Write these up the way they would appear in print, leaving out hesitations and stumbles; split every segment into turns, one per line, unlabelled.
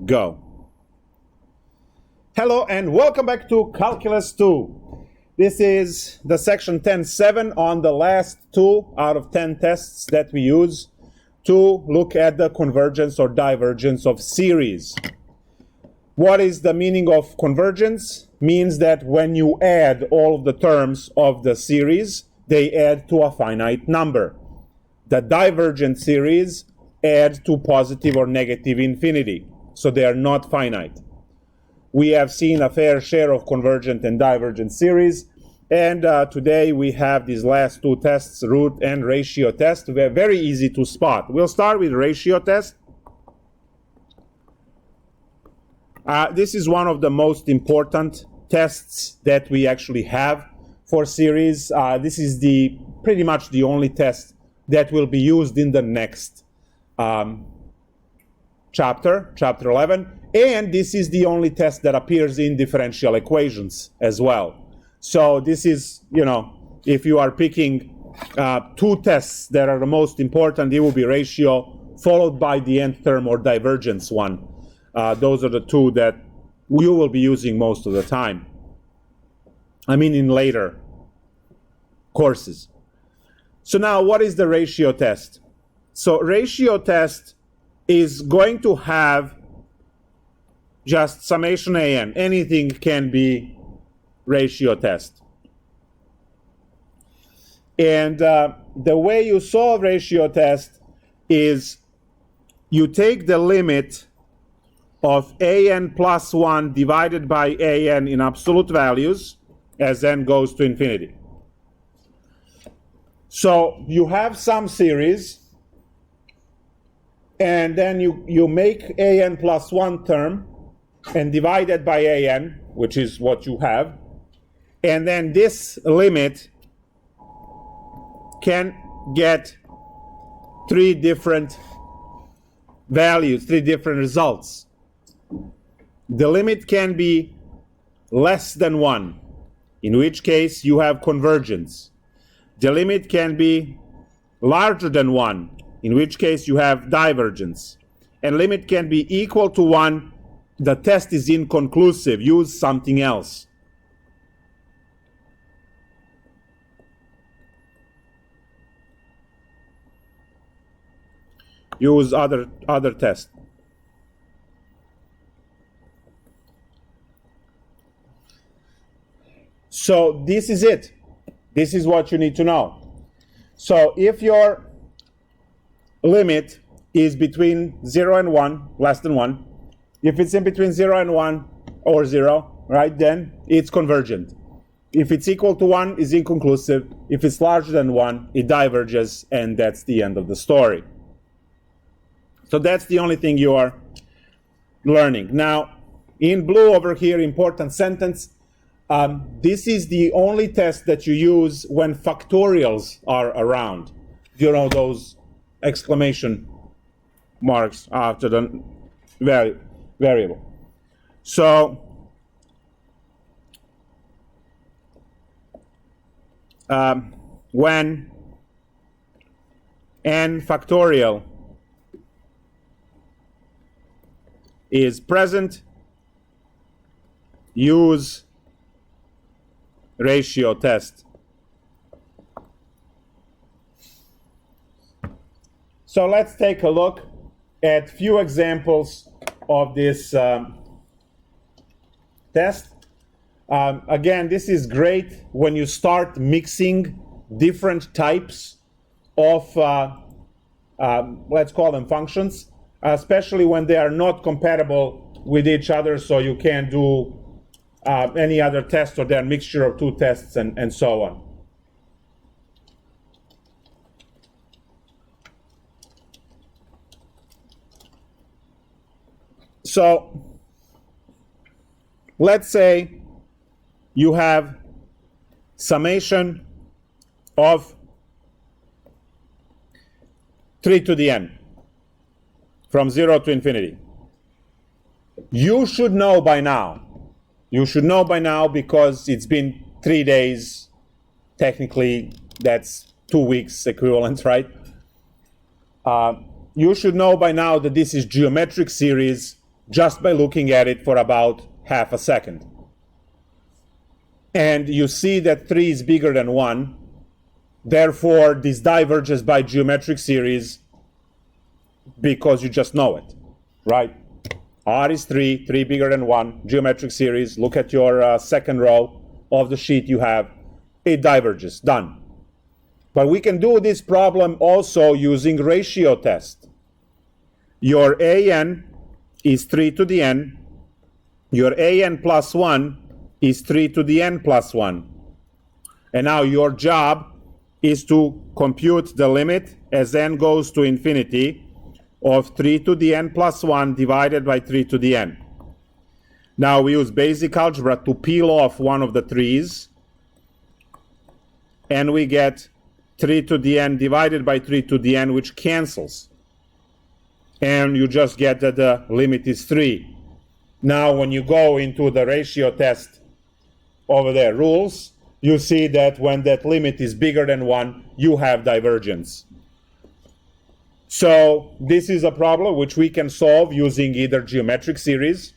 go. Hello and welcome back to Calculus 2. This is the section 10.7 on the last 2 out of 10 tests that we use to look at the convergence or divergence of series. What is the meaning of convergence? Means that when you add all of the terms of the series, they add to a finite number. The divergent series add to positive or negative infinity, so they are not finite. We have seen a fair share of convergent and divergent series, and today we have these last 2 tests, root and ratio test. They're very easy to spot. We'll start with ratio test. This is one of the most important tests that we actually have for series. This is pretty much the only test that will be used in the next chapter 11, and this is the only test that appears in differential equations as well. So this is, if you are picking 2 tests that are the most important, it will be ratio followed by the nth term or divergence one. Those are the 2 that you will be using most of the time. I mean in later courses. So now what is the ratio test? So ratio test is going to have just summation an. Anything can be ratio test. And the way you solve ratio test is you take the limit of an plus 1 divided by an in absolute values as n goes to infinity. So you have some series, and then you make an plus 1 term and divide it by an, which is what you have, and then this limit can get 3 different values, 3 different results. The limit can be less than 1, in which case you have convergence. The limit can be larger than 1, in which case you have divergence. And limit can be equal to 1, the test is inconclusive, use something else. Use other test. So this is it. This is what you need to know. So if your limit is between 0 and 1, less than 1, if it's in between 0 and 1 or 0, right, then it's convergent. If it's equal to 1, it's inconclusive. If it's larger than 1, it diverges, and that's the end of the story. So that's the only thing you are learning. Now, in blue over here, important sentence. This is the only test that you use when factorials are around. Those exclamation marks after the variable. So when n factorial is present, use ratio test. So let's take a look at few examples of this test. Again, this is great when you start mixing different types of, let's call them functions, especially when they are not compatible with each other, so you can't do any other test, or they're a mixture of 2 tests and so on. So let's say you have summation of 3 to the n from 0 to infinity. You should know by now. You should know by now because it's been 3 days. Technically, that's 2 weeks equivalent, right? You should know by now that this is geometric series just by looking at it for about half a second. And you see that 3 is bigger than 1. Therefore, this diverges by geometric series because you just know it, right? R is 3, 3 bigger than 1, geometric series. Look at your second row of the sheet you have. It diverges, done. But we can do this problem also using ratio test. Your an is 3 to the n. Your an plus 1 is 3 to the n plus 1. And now your job is to compute the limit as n goes to infinity of 3 to the n plus 1 divided by 3 to the n. Now we use basic algebra to peel off one of the 3's, and we get 3 to the n divided by 3 to the n, which cancels. And you just get that the limit is 3. Now when you go into the ratio test over there, rules, you see that when that limit is bigger than 1, you have divergence. So this is a problem which we can solve using either geometric series,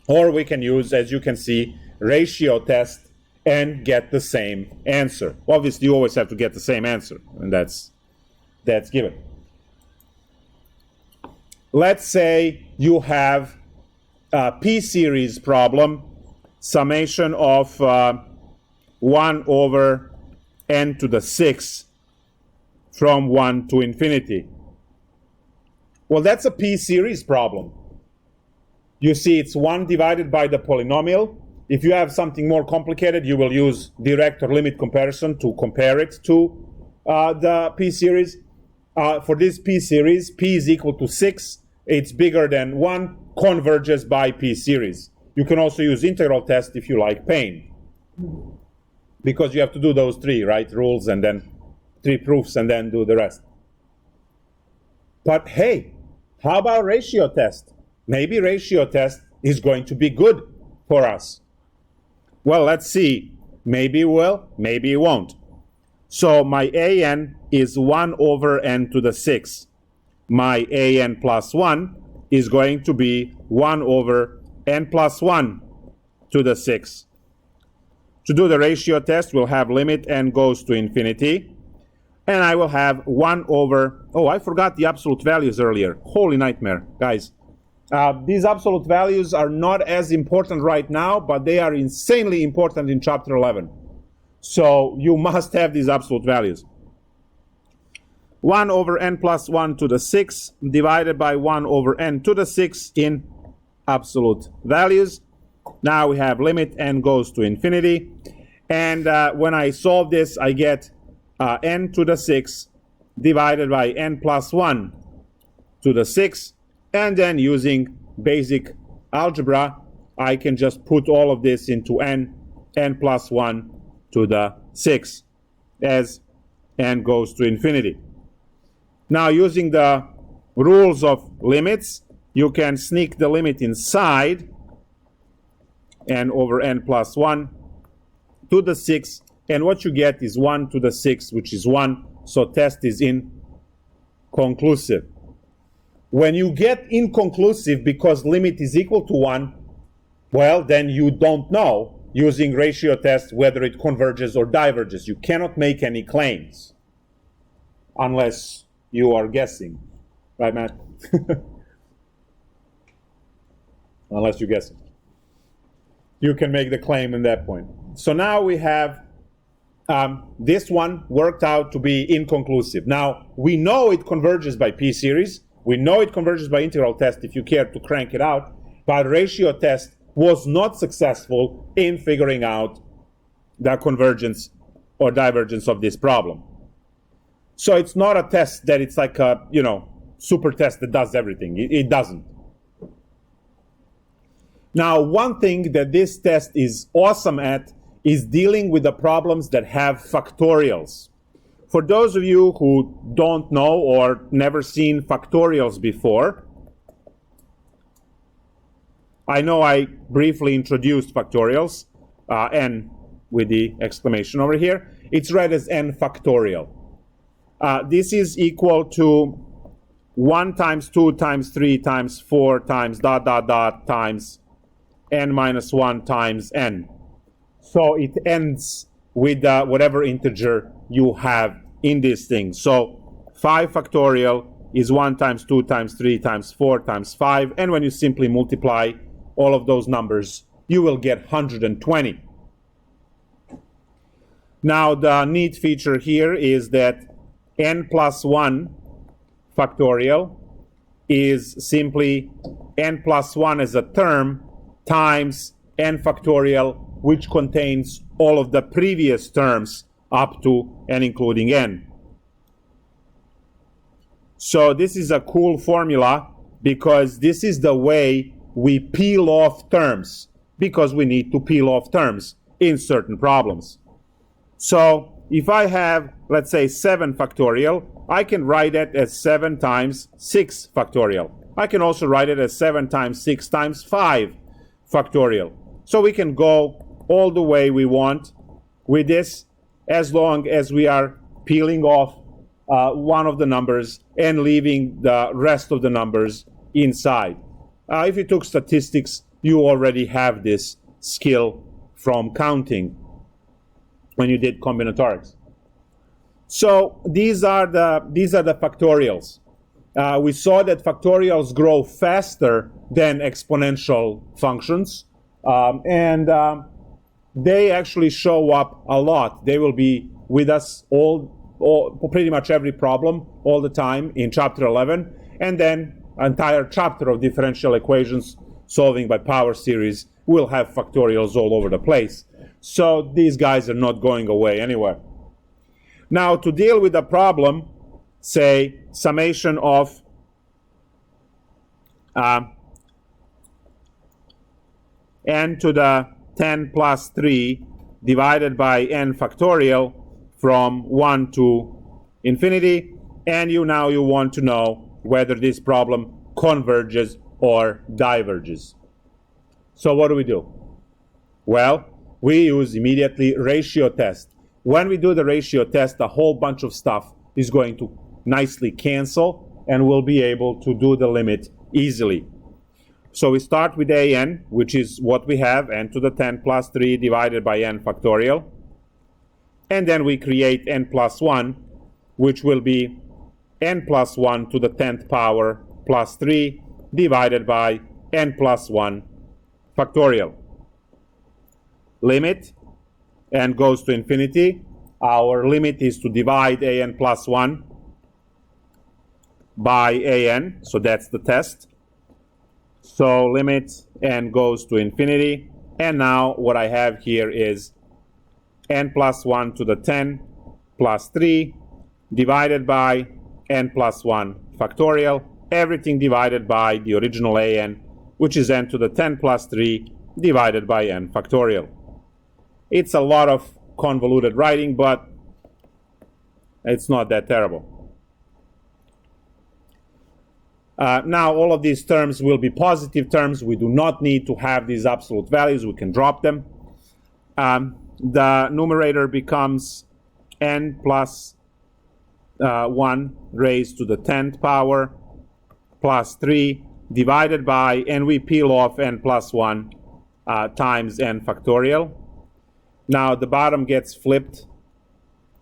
or we can use, as you can see, ratio test and get the same answer. Obviously, you always have to get the same answer, and that's given. Let's say you have a p-series problem, summation of 1 over n to the 6 from 1 to infinity. Well, that's a p-series problem. You see, it's 1 divided by the polynomial. If you have something more complicated, you will use direct or limit comparison to compare it to the p-series. For this p-series, p is equal to 6. It's bigger than 1, converges by p-series. You can also use integral test if you like pain, because you have to do those 3, right? Rules and then 3 proofs and then do the rest. But hey, how about ratio test? Maybe ratio test is going to be good for us. Well, let's see. Maybe it will, maybe it won't. So my an is 1 over n to the 6. My an plus 1 is going to be 1 over n plus 1 to the 6. To do the ratio test, we'll have limit n goes to infinity. And I will have 1 over, oh, I forgot the absolute values earlier. Holy nightmare, guys. These absolute values are not as important right now, but they are insanely important in chapter 11. So you must have these absolute values. 1 over n plus 1 to the 6 divided by 1 over n to the 6 in absolute values. Now we have limit n goes to infinity. And when I solve this, I get n to the 6 divided by n plus 1 to the 6. And then using basic algebra, I can just put all of this into n plus 1 to the 6 as n goes to infinity. Now, using the rules of limits, you can sneak the limit inside n over n plus 1 to the 6. And what you get is 1 to the 6, which is 1. So test is inconclusive. When you get inconclusive because limit is equal to 1, well, then you don't know, using ratio test, whether it converges or diverges. You cannot make any claims unless you are guessing. Right, Matt? Unless you're guessing. You can make the claim in that point. So now we have this one worked out to be inconclusive. Now, we know it converges by p-series. We know it converges by integral test if you care to crank it out. But ratio test was not successful in figuring out the convergence or divergence of this problem. So it's not a test that it's like a, super test that does everything. It doesn't. Now, one thing that this test is awesome at is dealing with the problems that have factorials. For those of you who don't know or never seen factorials before, I know I briefly introduced factorials, n with the exclamation over here. It's read as n factorial. This is equal to 1 times 2 times 3 times 4 times ... times n minus 1 times n. So it ends with whatever integer you have in this thing. So 5 factorial is 1 times 2 times 3 times 4 times 5. And when you simply multiply all of those numbers, you will get 120. Now, the neat feature here is that n plus 1 factorial is simply n plus 1 as a term times n factorial, which contains all of the previous terms up to and including n. So this is a cool formula because this is the way we peel off terms, because we need to peel off terms in certain problems. So if I have, let's say, 7 factorial, I can write it as 7 times 6 factorial. I can also write it as 7 times 6 times 5 factorial. So we can go all the way we want with this, as long as we are peeling off one of the numbers and leaving the rest of the numbers inside. If you took statistics, you already have this skill from counting when you did combinatorics. So these are the factorials. We saw that factorials grow faster than exponential functions, and they actually show up a lot. They will be with us pretty much every problem all the time in chapter 11, and then an entire chapter of differential equations solving by power series will have factorials all over the place. So these guys are not going away anywhere. Now, to deal with a problem, say summation of n to the 10 plus 3 divided by n factorial from 1 to infinity, and you want to know whether this problem converges or diverges. So what do? Well, we use immediately ratio test. When we do the ratio test, a whole bunch of stuff is going to nicely cancel, and we'll be able to do the limit easily. So we start with an, which is what we have, n to the 10 plus 3 divided by n factorial. And then we create n plus 1, which will be n plus 1 to the 10th power plus 3 divided by n plus 1 factorial. Limit, n goes to infinity. Our limit is to divide an plus 1 by an, so that's the test. So limit n goes to infinity, and now what I have here is n plus 1 to the 10 plus 3 divided by n plus 1 factorial, everything divided by the original an, which is n to the 10 plus 3 divided by n factorial. It's a lot of convoluted writing, but it's not that terrible. Now all of these terms will be positive terms. We do not need to have these absolute values. We can drop them. The numerator becomes n plus 1 raised to the 10th power plus 3 divided by, and we peel off n plus 1 times n factorial. Now the bottom gets flipped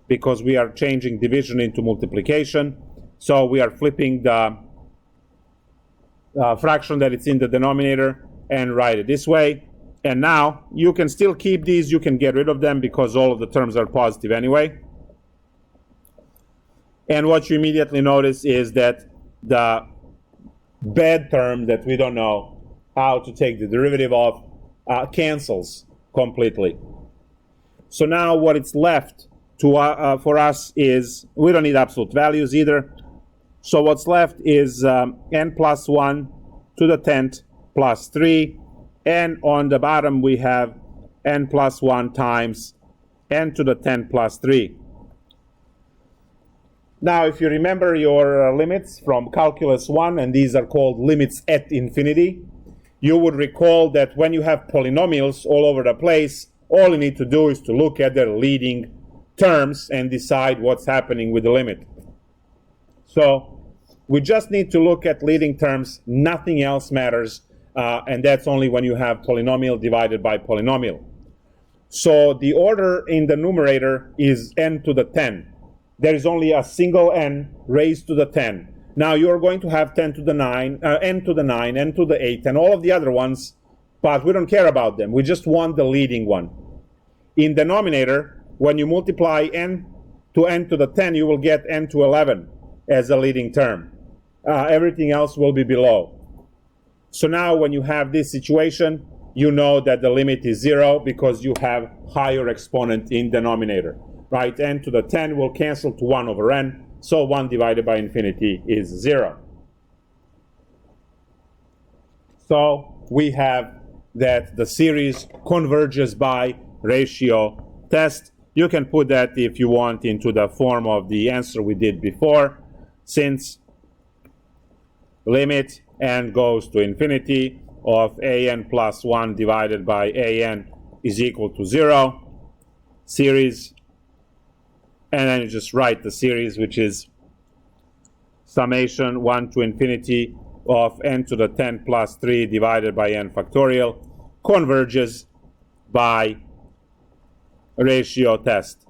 because we are changing division into multiplication. So we are flipping the fraction that it's in the denominator and write it this way. And now you can still keep these, you can get rid of them because all of the terms are positive anyway. And what you immediately notice is that the bad term that we don't know how to take the derivative of cancels completely. So now what it's left to for us is, we don't need absolute values either. So what's left is n plus 1 to the 10th plus 3. And on the bottom we have n plus 1 times n to the 10 plus 3. Now if you remember your limits from Calculus 1, and these are called limits at infinity, you would recall that when you have polynomials all over the place, all you need to do is to look at their leading terms and decide what's happening with the limit. So We just need to look at leading terms. Nothing else matters. And that's only when you have polynomial divided by polynomial. So the order in the numerator is n to the 10. There is only a single n raised to the 10. Now you're going to have 10 to the 9, n to the 9, n to the 8, and all of the other ones, but we don't care about them. We just want the leading one. In denominator, when you multiply n to the 10, you will get n to 11 as a leading term. Everything else will be below. So now when you have this situation, you know that the limit is 0 because you have higher exponent in denominator, right? N to the 10 will cancel to 1 over n, so 1 divided by infinity is 0. So we have that the series converges by ratio test. You can put that, if you want, into the form of the answer we did before, since limit n goes to infinity of an plus 1 divided by an is equal to 0, series, and then you just write the series, which is summation 1 to infinity of n to the 10 plus 3 divided by n factorial, converges by ratio test.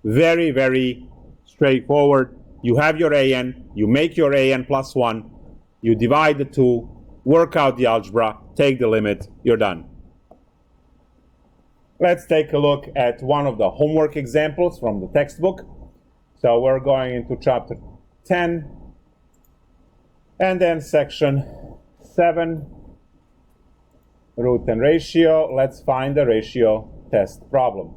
Very, very straightforward. You have your an, you make your an plus 1, you divide the two, work out the algebra, take the limit, you're done. Let's take a look at one of the homework examples from the textbook. So we're going into chapter 10, and then section 7, root and ratio. Let's find the ratio test problem.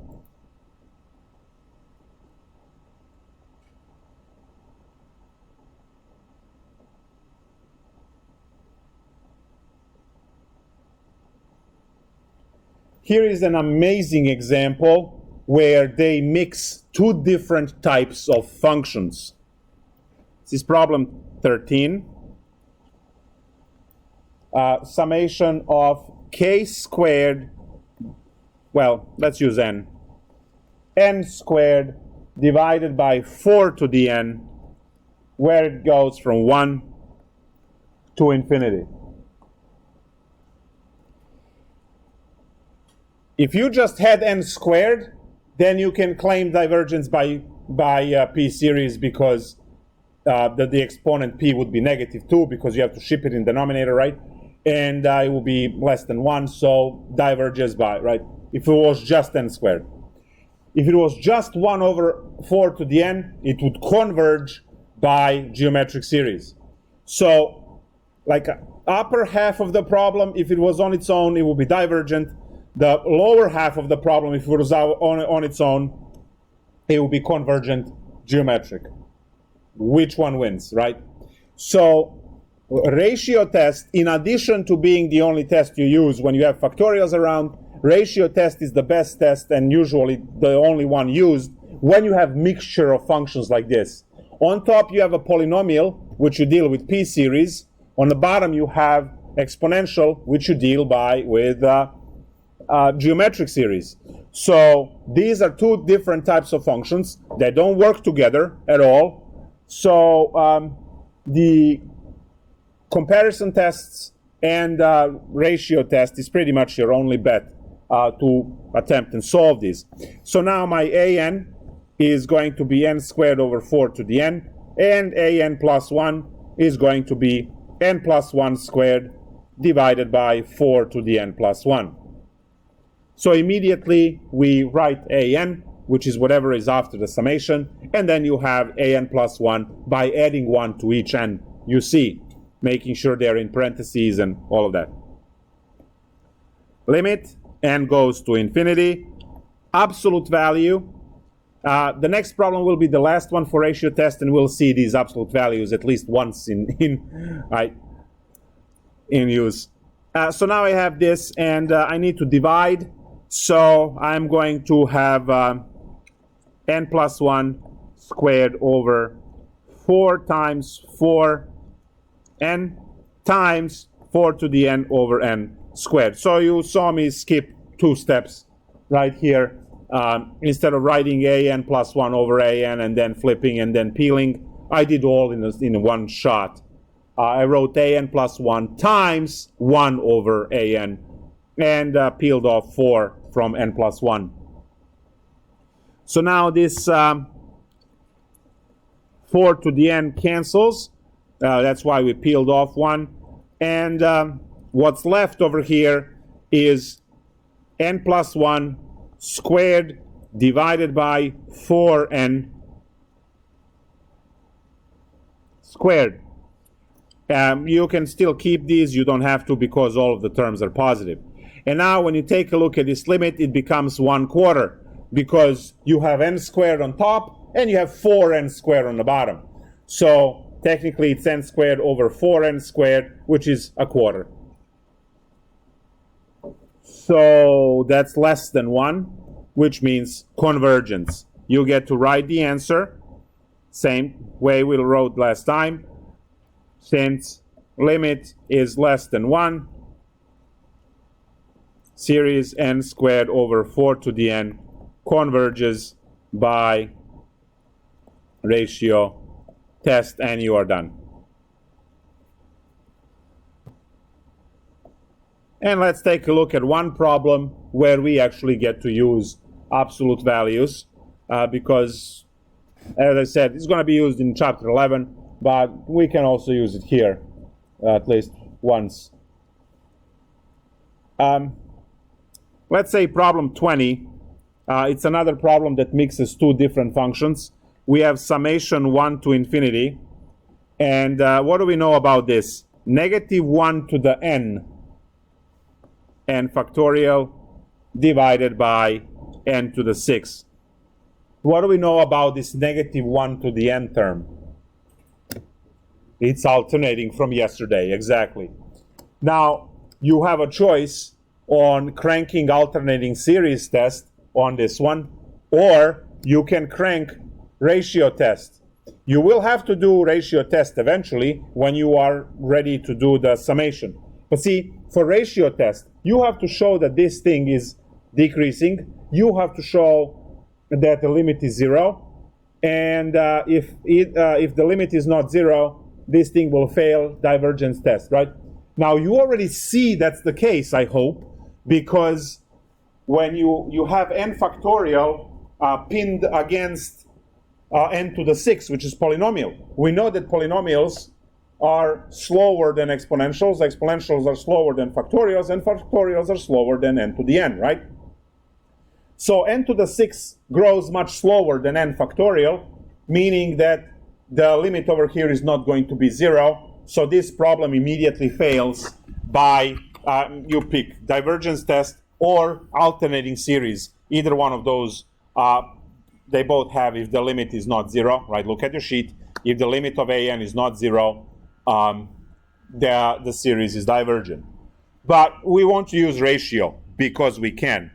Here is an amazing example where they mix two different types of functions. This is problem 13. Summation of k squared, well, let's use n. N squared divided by 4 to the n, where it goes from 1 to infinity. If you just had n squared, then you can claim divergence by p series, because the exponent p would be -2 because you have to ship it in denominator, right? And it will be less than 1, so diverges by, right? If it was just n squared. If it was just 1 over 4 to the n, it would converge by geometric series. So, like upper half of the problem, if it was on its own, it would be divergent. The lower half of the problem, if it was on its own, it would be convergent geometric. Which one wins, right? So, ratio test, in addition to being the only test you use when you have factorials around, ratio test is the best test and usually the only one used when you have mixture of functions like this. On top you have a polynomial, which you deal with p series. On the bottom you have exponential, which you deal with geometric series. So these are two different types of functions. They don't work together at all. So the comparison tests and ratio test is pretty much your only bet to attempt and solve this. So now my an is going to be n squared over 4 to the n, and an plus 1 is going to be n plus 1 squared divided by 4 to the n plus 1. So immediately we write an, which is whatever is after the summation, and then you have an plus 1 by adding 1 to each n you see, making sure they're in parentheses and all of that. Limit, n goes to infinity. Absolute value. The next problem will be the last one for ratio test, and we'll see these absolute values at least once in use. So now I have this, and I need to divide. So I'm going to have n plus 1 squared over 4 times 4n times 4 to the n over n squared. So you saw me skip 2 steps right here. Instead of writing an plus 1 over an and then flipping and then peeling, I did all in one shot. I wrote an plus 1 times 1 over an and peeled off 4 from n plus 1. So now this 4 to the n cancels. That's why we peeled off 1. And what's left over here is n plus 1 squared divided by 4n squared. You can still keep these. You don't have to because all of the terms are positive. And now when you take a look at this limit, it becomes 1/4 because you have n squared on top and you have 4n squared on the bottom. So technically it's n squared over 4n squared, which is 1/4. So that's less than 1, which means convergence. You get to write the answer, same way we wrote last time. Since limit is less than 1, series n squared over 4 to the n converges by ratio test, and you are done. And let's take a look at one problem where we actually get to use absolute values because, as I said, it's going to be used in chapter 11, but we can also use it here at least once. Let's say problem 20. It's another problem that mixes two different functions. We have summation 1 to infinity. And what do we know about this? Negative 1 to the n factorial divided by n to the 6. What do we know about this negative 1 to the n term? It's alternating from yesterday, exactly. Now, you have a choice on cranking alternating series test on this one, or you can crank ratio test. You will have to do ratio test eventually when you are ready to do the summation. But see, for ratio test, you have to show that this thing is decreasing. You have to show that the limit is 0. And if the limit is not 0, this thing will fail divergence test, right? Now, you already see that's the case, I hope, because when you have n factorial pinned against n to the 6, which is polynomial. We know that polynomials are slower than exponentials. Exponentials are slower than factorials, and factorials are slower than n to the n, right? So n to the 6 grows much slower than n factorial, meaning that the limit over here is not going to be 0. So this problem immediately fails by, you pick divergence test or alternating series. Either one of those, they both have if the limit is not 0, right? Look at your sheet. If the limit of an is not 0, the series is divergent. But we want to use ratio because we can.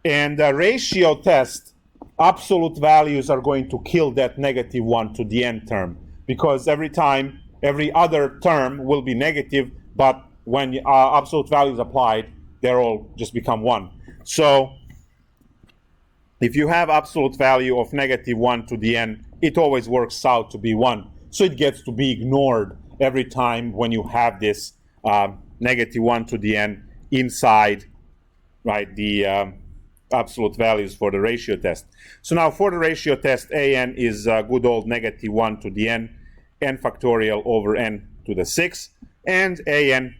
And the ratio test, absolute values are going to kill that negative 1 to the n term, because every time, every other term will be negative, but when absolute values applied, they're all just become 1. So if you have absolute value of negative 1 to the n, it always works out to be 1. So it gets to be ignored every time when you have this negative 1 to the n inside, right, the absolute values for the ratio test. So now for the ratio test, an is good old negative 1 to the n factorial over n to the 6, and an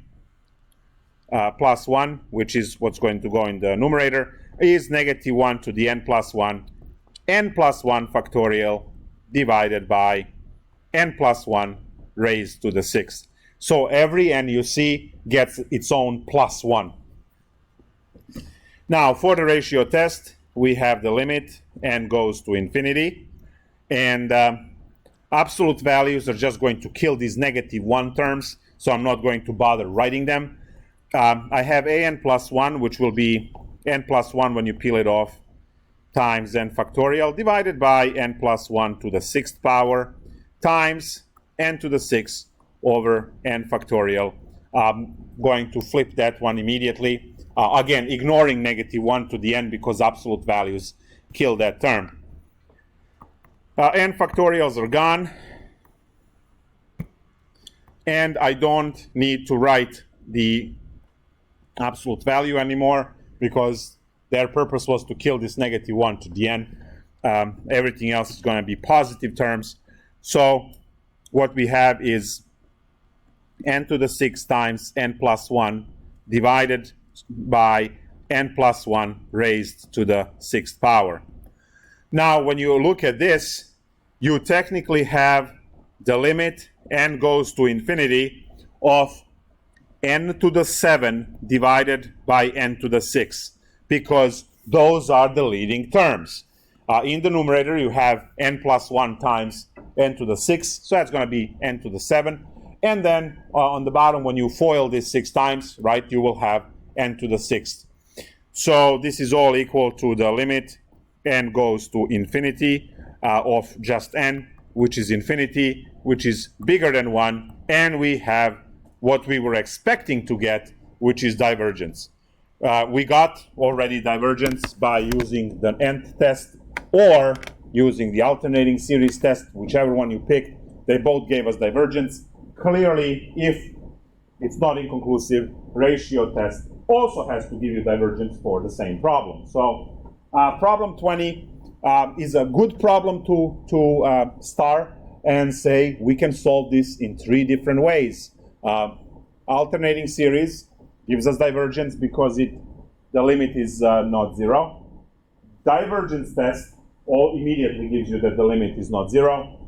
plus 1, which is what's going to go in the numerator, is negative 1 to the n plus 1 factorial divided by n plus 1 raised to the 6. So every n you see gets its own plus 1. Now for the ratio test, we have the limit n goes to infinity, and absolute values are just going to kill these negative 1 terms, so I'm not going to bother writing them. I have an plus 1, which will be n plus 1 when you peel it off, times n factorial divided by n plus 1 to the 6th power times n to the 6 over n factorial. I'm going to flip that one immediately. Again, ignoring negative 1 to the n because absolute values kill that term. N factorials are gone. and I don't need to write the absolute value anymore because their purpose was to kill this -1 to the n. Everything else is going to be positive terms. So what we have is n to the 6 times n plus 1 divided by n plus 1 raised to the 6th power. Now, when you look at this, you technically have the limit n goes to infinity of n to the 7 divided by n to the 6, because those are the leading terms. In the numerator, you have n plus 1 times n to the 6, so that's going to be n to the 7. And then on the bottom, when you FOIL this 6 times, right, you will have n to the 6th. So this is all equal to the limit n goes to infinity of just n, which is infinity, which is bigger than 1, and we have what we were expecting to get, which is divergence. We got already divergence by using the nth test or using the alternating series test, whichever one you picked. They both gave us divergence. Clearly, if it's not inconclusive, ratio test also has to give you divergence for the same problem. So problem 20 is a good problem to start and say we can solve this in 3 different ways. Alternating series gives us divergence because the limit is not 0. Divergence test immediately gives you that the limit is not 0,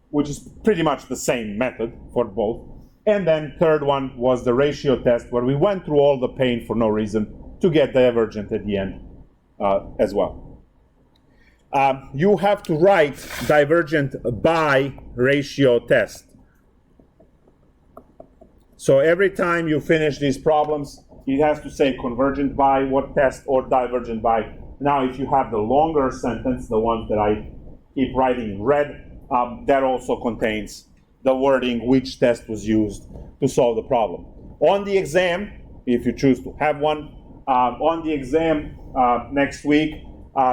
which is pretty much the same method for both. And then third one was the ratio test, where we went through all the pain for no reason to get divergent at the end as well. You have to write divergent by ratio test. So every time you finish these problems, it has to say convergent by what test or divergent by. Now, if you have the longer sentence, the ones that I keep writing in red, that also contains the wording which test was used to solve the problem. On the exam, if you choose to have one, on the exam next week,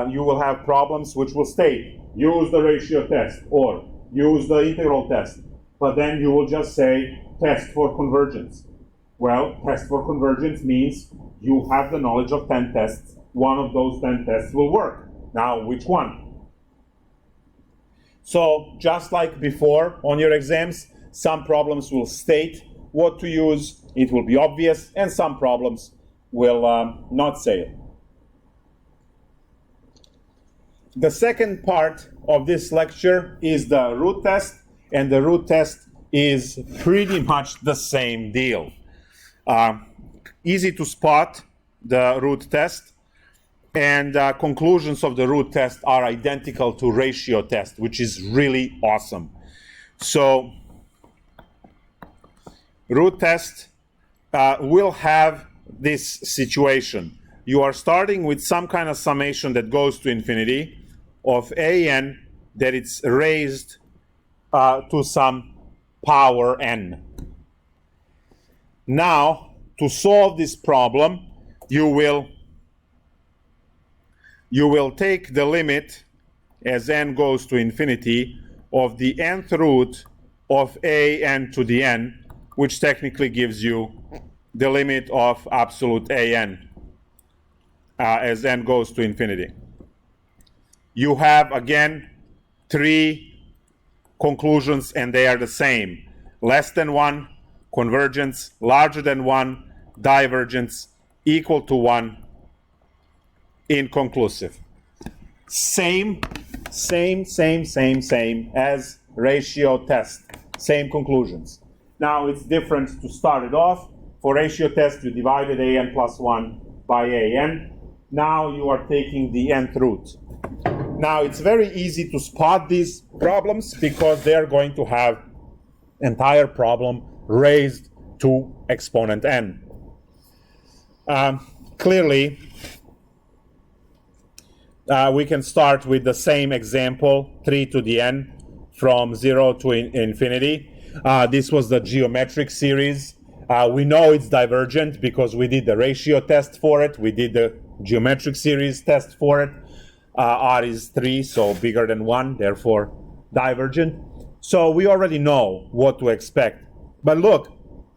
you will have problems which will state, use the ratio test or use the integral test. But then you will just say, test for convergence. Well, test for convergence means you have the knowledge of 10 tests. One of those 10 tests will work. Now, which one? So, just like before on your exams, some problems will state what to use, it will be obvious, and some problems will not say it. The second part of this lecture is the root test, and the root test is pretty much the same deal. Easy to spot the root test, and conclusions of the root test are identical to ratio test, which is really awesome. So root test will have this situation. You are starting with some kind of summation that goes to infinity of an that it's raised to some power n. Now, to solve this problem, you will take the limit as n goes to infinity of the nth root of an to the n, which technically gives you the limit of absolute an as n goes to infinity. You have, again, 3 conclusions, and they are the same. Less than 1, convergence, larger than 1, divergence, equal to 1, inconclusive. Same as ratio test. Same conclusions. Now, it's different to start it off. For ratio test, you divided an plus 1 by an. Now you are taking the nth root. Now, it's very easy to spot these problems because they are going to have entire problem raised to exponent n. Clearly, we can start with the same example, 3 to the n, from 0 to infinity. This was the geometric series. We know it's divergent because we did the ratio test for it. We did the geometric series test for it. R is 3, so bigger than 1, therefore divergent. So we already know what to expect But look,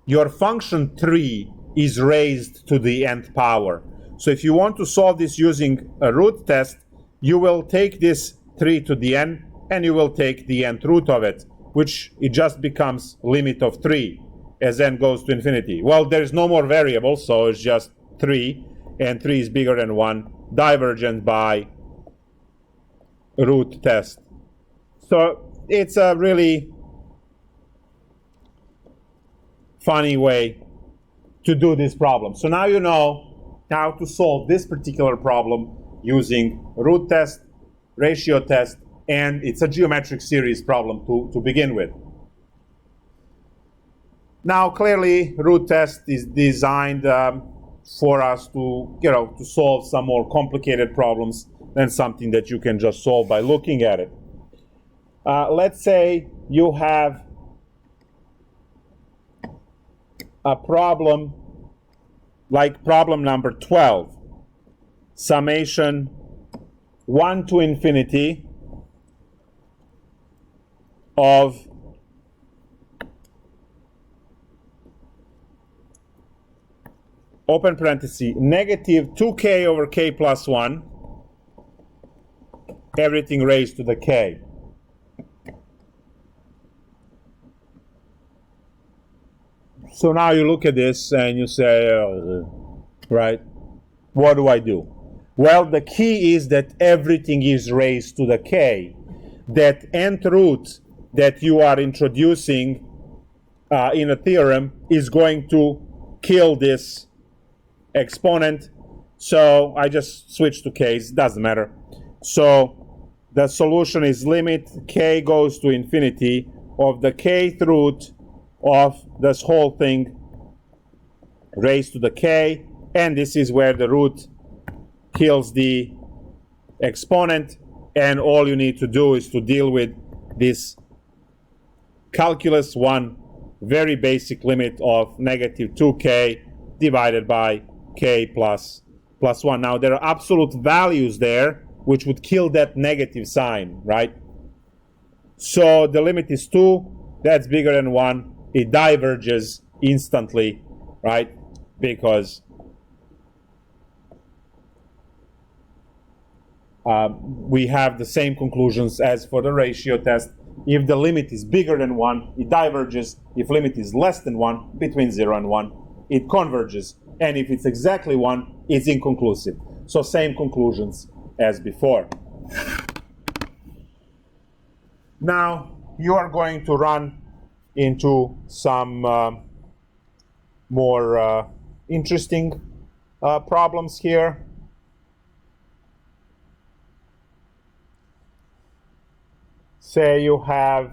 your function 3 is raised to the nth power. So if you want to solve this using a root test, you will take this 3 to the n, and you will take the nth root of it, which it just becomes limit of 3 as n goes to infinity. Well, there's no more variables, so it's just 3, and 3 is bigger than 1, divergent by root test. So it's a really funny way to do this problem. So now you know how to solve this particular problem using root test, ratio test, and it's a geometric series problem to begin with. Now clearly root test is designed for us to, to solve some more complicated problems than something that you can just solve by looking at it. Let's say you have a problem like problem number 12, summation 1 to infinity of open parenthesis negative 2k over k plus 1, everything raised to the k. So now you look at this and you say, right, what do I do? Well, the key is that everything is raised to the k. That nth root that you are introducing in a theorem is going to kill this exponent. So I just switch to k's, doesn't matter. So the solution is limit k goes to infinity of the kth root of this whole thing raised to the k, and this is where the root kills the exponent, and all you need to do is to deal with this Calculus 1 very basic limit of negative 2k divided by k plus 1. Now there are absolute values there which would kill that negative sign, right? So the limit is 2, that's bigger than 1. It diverges instantly, right? Because we have the same conclusions as for the ratio test. If the limit is bigger than 1, it diverges. If limit is less than 1, between 0 and 1, it converges. And if it's exactly 1, it's inconclusive. So same conclusions as before. Now you are going to run into some more interesting problems here. Say you have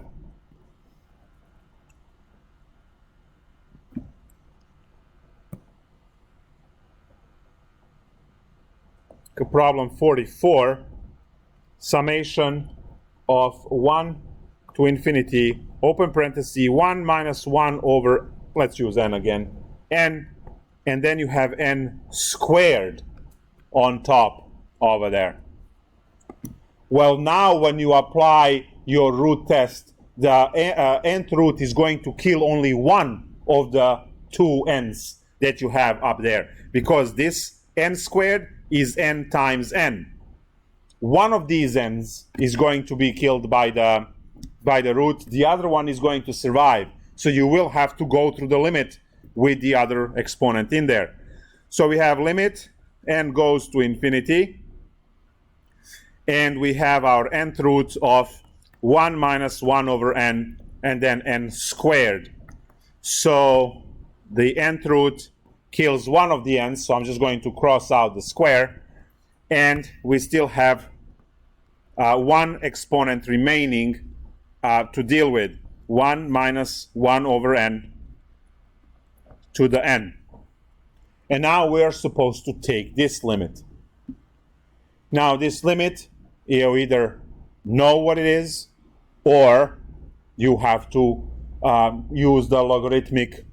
problem 44, summation of 1 to infinity, open parenthesis, 1 minus 1 over, let's use n again, n, and then you have n squared on top over there. Well, now when you apply your root test, the nth root is going to kill only one of the two n's that you have up there, because this n squared is n times n. One of these n's is going to be killed by the root. The other one is going to survive. So you will have to go through the limit with the other exponent in there. So we have limit n goes to infinity, and we have our nth root of 1 minus 1 over n, and then n squared. So the nth root kills one of the n's, so I'm just going to cross out the square, and we still have one exponent remaining to deal with, 1 minus 1 over n to the n. And now we are supposed to take this limit. Now this limit, you either know what it is, or you have to use the logarithmic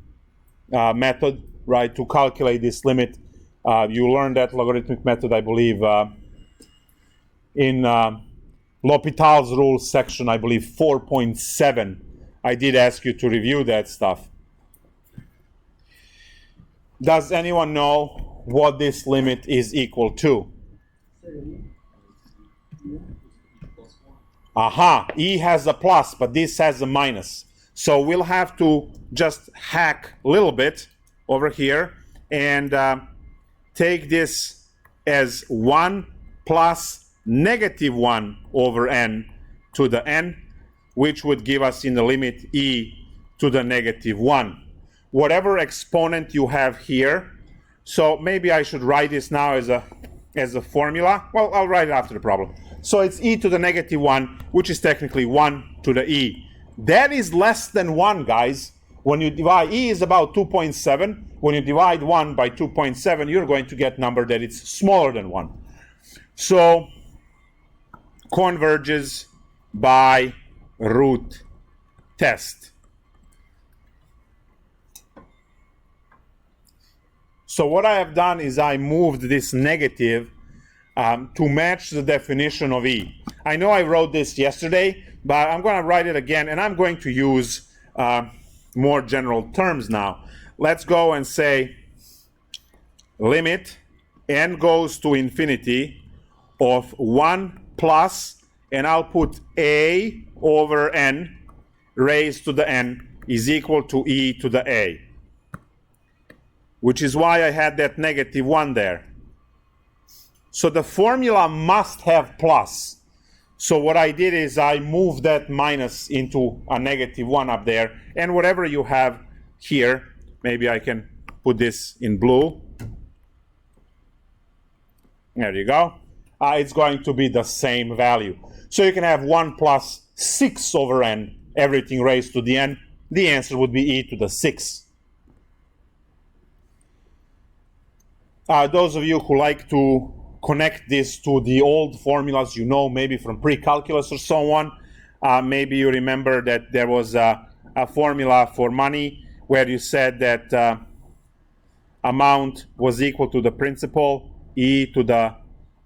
method, right, to calculate this limit. You learned that logarithmic method, I believe, in L'Hopital's rules section, I believe 4.7. I did ask you to review that stuff. Does anyone know what this limit is equal to? Aha, e has a plus, but this has a minus. So we'll have to just hack a little bit over here and take this as 1 plus negative 1 over n to the n, which would give us in the limit e to the negative 1. Whatever exponent you have here, so maybe I should write this now as a formula. Well, I'll write it after the problem. So it's e to the negative 1, which is technically 1 to the e. That is less than 1, guys. When you divide, e is about 2.7. When you divide 1 by 2.7, you're going to get a number that is smaller than 1. So, converges by root test. So what I have done is I moved this negative to match the definition of e. I know I wrote this yesterday, but I'm going to write it again, and I'm going to use more general terms now. Let's go and say limit n goes to infinity of 1 plus, and I'll put a over n raised to the n is equal to e to the a, which is why I had that negative 1 there. So the formula must have plus. So what I did is I moved that minus into a negative 1 up there, and whatever you have here, maybe I can put this in blue. There you go. It's going to be the same value. So you can have 1 plus 6 over n, everything raised to the n. The answer would be e to the 6. Those of you who like to connect this to the old formulas, you know, maybe from pre-calculus or so on, maybe you remember that there was a formula for money where you said that amount was equal to the principal, e to the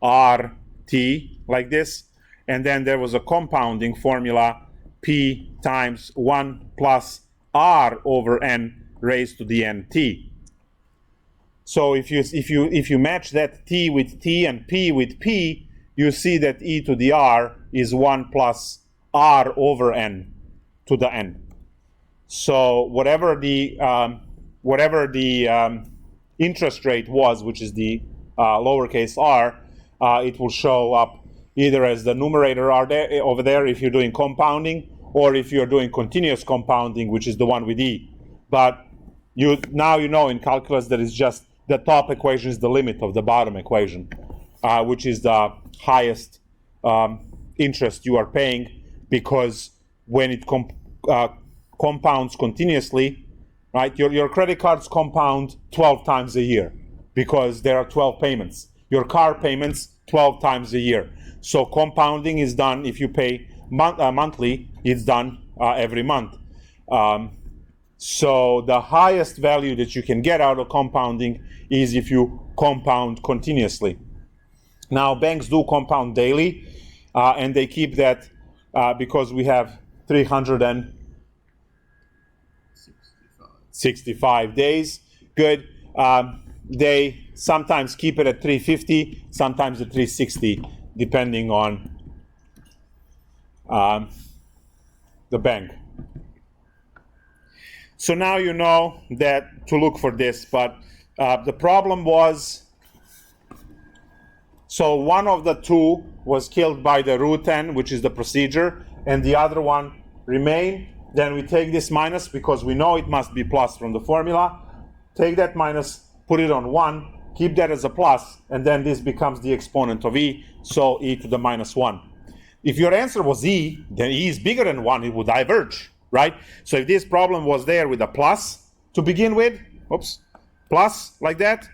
rt, like this. And then there was a compounding formula, p times 1 plus r over n raised to the nt. So if you match that t with t and p with p, you see that e to the r is 1 plus r over n to the n. So whatever the interest rate was, which is the lowercase r, it will show up either as the numerator r over there if you're doing compounding, or if you're doing continuous compounding, which is the one with e. But now you know in calculus that it's just the top equation is the limit of the bottom equation, which is the highest interest you are paying, because when it compounds continuously, right? Your credit cards compound 12 times a year because there are 12 payments. Your car payments 12 times a year. So compounding is done if you pay monthly. It's done every month. So the highest value that you can get out of compounding is if you compound continuously. Now, banks do compound daily, and they keep that because we have 365 days. Good. They sometimes keep it at 350, sometimes at 360, depending on the bank. So now you know that to look for this, but the problem was, so one of the two was killed by the root n, which is the procedure, and the other one remained. Then we take this minus because we know it must be plus from the formula. Take that minus, put it on 1, keep that as a plus, and then this becomes the exponent of e, so e to the minus 1. If your answer was e, then e is bigger than 1, it would diverge, right? So if this problem was there with a plus to begin with, plus like that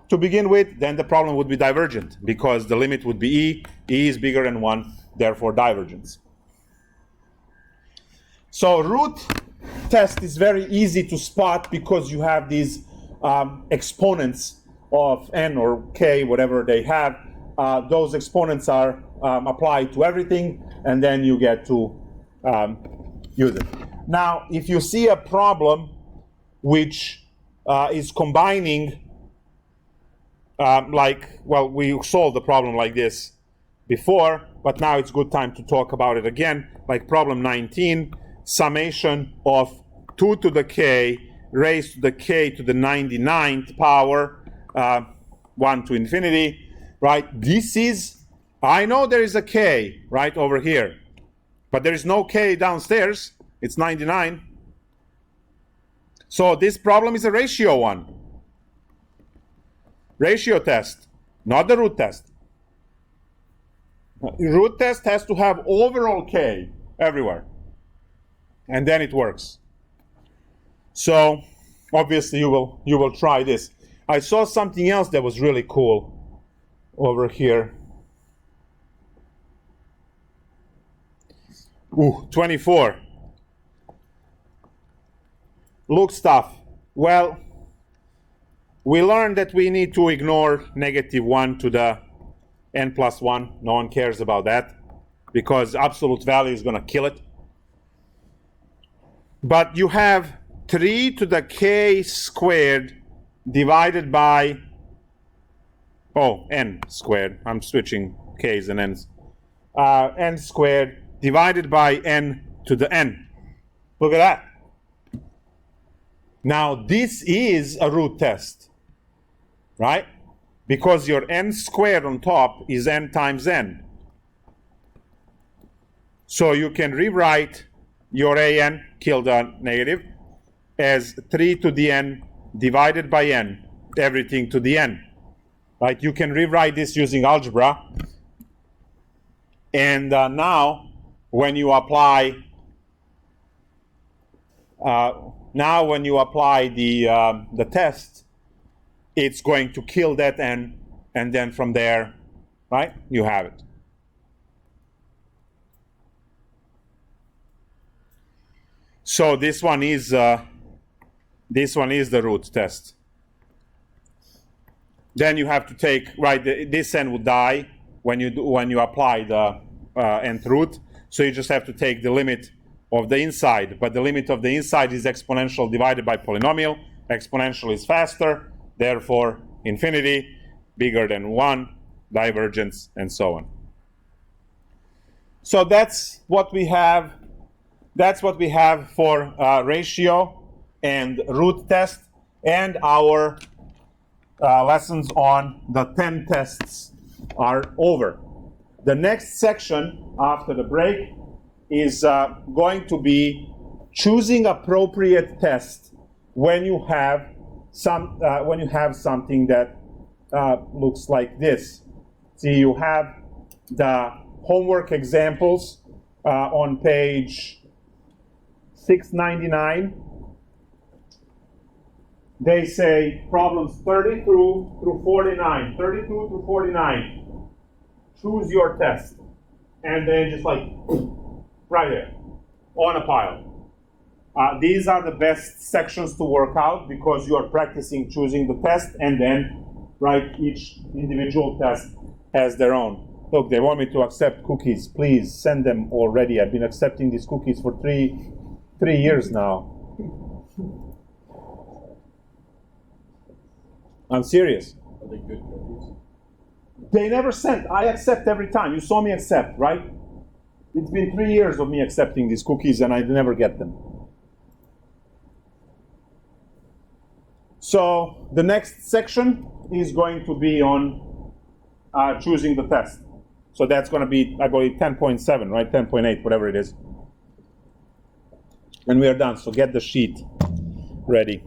to begin with, then the problem would be divergent because the limit would be e is bigger than 1, therefore divergence. So root test is very easy to spot because you have these exponents of n or k, whatever they have. Those exponents are applied to everything, and then you get to use it. Now, if you see a problem which is combining, we solved the problem like this before, but now it's good time to talk about it again, like problem 19, summation of 2 to the k raised to the k to the 99th power, 1 to infinity, right? This is, I know there is a k right over here, but there is no k downstairs. It's 99. So this problem is a ratio one. Ratio test, not the root test. Root test has to have overall k everywhere, and then it works. So obviously you will try this. I saw something else that was really cool over here. Ooh, 24. Look stuff. Well, we learned that we need to ignore -1 to the n+1. No one cares about that because absolute value is going to kill it. But you have 3 to the k squared divided by, n squared. I'm switching k's and n's. N squared divided by n to the n. Look at that. Now this is a root test, right? Because your n squared on top is n times n. So you can rewrite your an, kill the negative, as 3 to the n divided by n, everything to the n. Right? You can rewrite this using algebra. And now, when you apply, the test, it's going to kill that n, and then from there, right? You have it. So this one is the root test. Then you have to take, right, this n would die when you apply the nth root. So you just have to take the limit of the inside, but the limit of the inside is exponential divided by polynomial. Exponential is faster, therefore infinity, bigger than 1, divergence, and so on. So that's what we have. That's what we have for ratio and root test, and our lessons on the 10 tests are over. The next section after the break is going to be choosing appropriate test when you have something that looks like this. See, you have the homework examples on page 699. They say problems 30 through 49, 32 through 49. Choose your test. And then just like right there, on a pile. These are the best sections to work out because you are practicing choosing the test, and then, right, each individual test has their own. Look, they want me to accept cookies. Please send them already. I've been accepting these cookies for three years now. I'm serious.
Are they good cookies?
They never sent. I accept every time. You saw me accept, right? It's been 3 years of me accepting these cookies and I never get them. So the next section is going to be on choosing the test. So that's going to be, I believe, 10.7, right? 10.8, whatever it is. And we are done. So get the sheet ready.